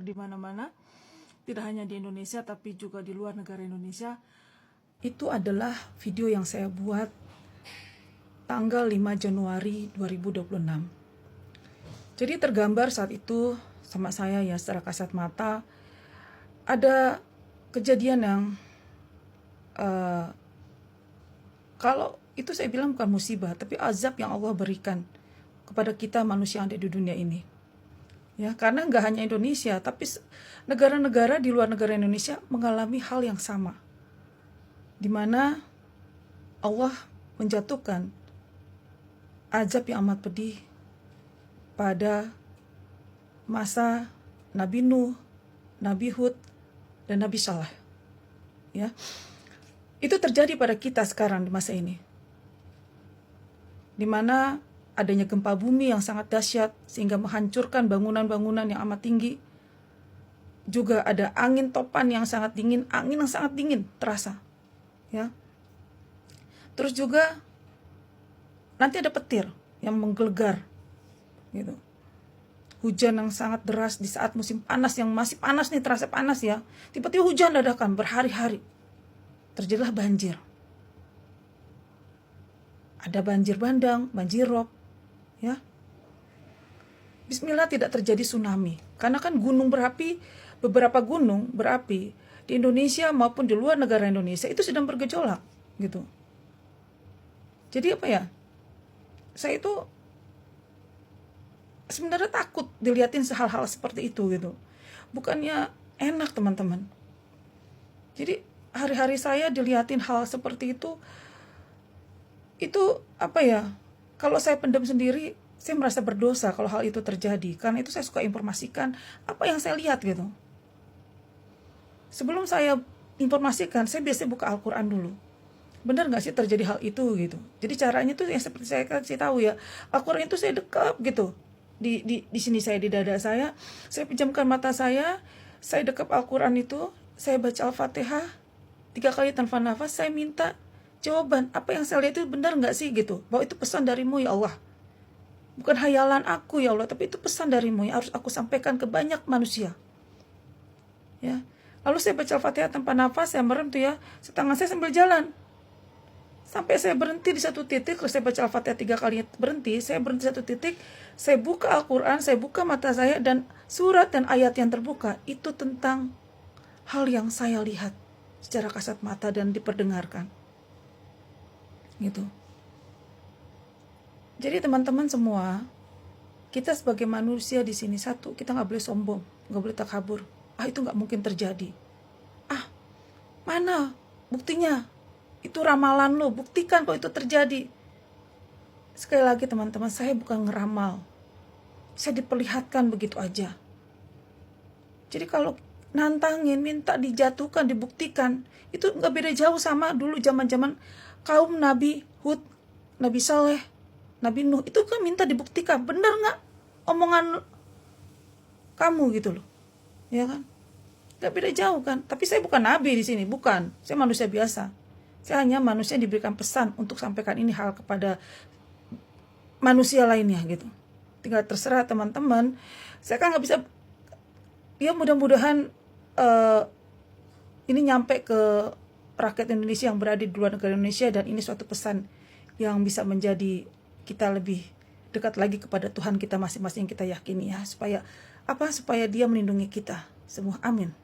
di mana-mana, tidak hanya di Indonesia tapi juga di luar negara Indonesia. Itu adalah video yang saya buat tanggal 5 Januari 2026. Jadi tergambar saat itu sama saya ya secara kasat mata ada kejadian yang kalau itu saya bilang bukan musibah, tapi azab yang Allah berikan kepada kita manusia yang ada di dunia ini. Ya, karena nggak hanya Indonesia, tapi negara-negara di luar negara Indonesia mengalami hal yang sama, di mana Allah menjatuhkan azab yang amat pedih pada masa Nabi Nuh, Nabi Hud, dan Nabi Saleh. Ya, itu terjadi pada kita sekarang di masa ini, di mana adanya gempa bumi yang sangat dahsyat sehingga menghancurkan bangunan-bangunan yang amat tinggi. Juga ada angin topan yang sangat dingin, angin yang sangat dingin terasa. Ya. Terus juga nanti ada petir yang menggelegar gitu. Hujan yang sangat deras di saat musim panas yang masih panas nih, terasa panas ya. Tiba-tiba hujan dadakan berhari-hari. Terjadilah banjir. Ada banjir bandang, banjir rob. Ya, Bismillah tidak terjadi tsunami, karena kan gunung berapi, beberapa gunung berapi di Indonesia maupun di luar negara Indonesia itu sedang bergejolak, gitu. Jadi apa ya? Saya itu sebenarnya takut dilihatin hal-hal seperti itu, gitu. Bukannya enak teman-teman. Jadi hari-hari saya dilihatin hal seperti itu apa ya? Kalau saya pendam sendiri, saya merasa berdosa kalau hal itu terjadi. Karena itu saya suka informasikan apa yang saya lihat gitu. Sebelum saya informasikan, saya biasanya buka Al-Quran dulu. Benar gak sih terjadi hal itu gitu. Jadi caranya tuh yang seperti saya kasih tahu ya. Al-Quran itu saya dekap gitu. Di sini saya, di dada saya pejamkan mata saya dekap Al-Quran itu, saya baca Al-Fatihah 3 kali tanpa nafas, saya minta jawaban, apa yang saya lihat itu benar nggak sih gitu, bahwa itu pesan darimu ya Allah, bukan hayalan aku ya Allah, tapi itu pesan darimu yang harus aku sampaikan ke banyak manusia. Ya, lalu saya baca Al-Fatihah tanpa nafas, saya merem tuh ya, tangan saya sambil jalan, sampai saya berhenti di satu titik. Kalau saya baca Al-Fatihah 3 kali berhenti, saya berhenti di satu titik, saya buka Al-Quran, saya buka mata saya, dan surat dan ayat yang terbuka itu tentang hal yang saya lihat secara kasat mata dan diperdengarkan. Gitu. Jadi teman-teman semua, kita sebagai manusia di sini, satu, kita nggak boleh sombong, nggak boleh takabur. Itu nggak mungkin terjadi. Mana buktinya? Itu ramalan lo, buktikan kalau itu terjadi. Sekali lagi teman-teman, saya bukan ngeramal, saya diperlihatkan begitu aja. Jadi kalau nantangin, minta dijatuhkan, dibuktikan, itu nggak beda jauh sama dulu zaman-zaman kaum Nabi Hud, Nabi Saleh, Nabi Nuh. Itu kan minta dibuktikan, benar nggak omongan kamu gitu loh, ya kan? Nggak beda jauh kan? Tapi saya bukan nabi di sini, bukan. Saya manusia biasa. Saya hanya manusia yang diberikan pesan untuk sampaikan ini hal kepada manusia lainnya gitu. Tinggal terserah teman-teman. Saya kan nggak bisa. Ya mudah-mudahan ini nyampe ke rakyat Indonesia yang berada di luar negara Indonesia, dan ini suatu pesan yang bisa menjadi kita lebih dekat lagi kepada Tuhan kita masing-masing yang kita yakini ya, supaya Dia melindungi kita semua. Amin.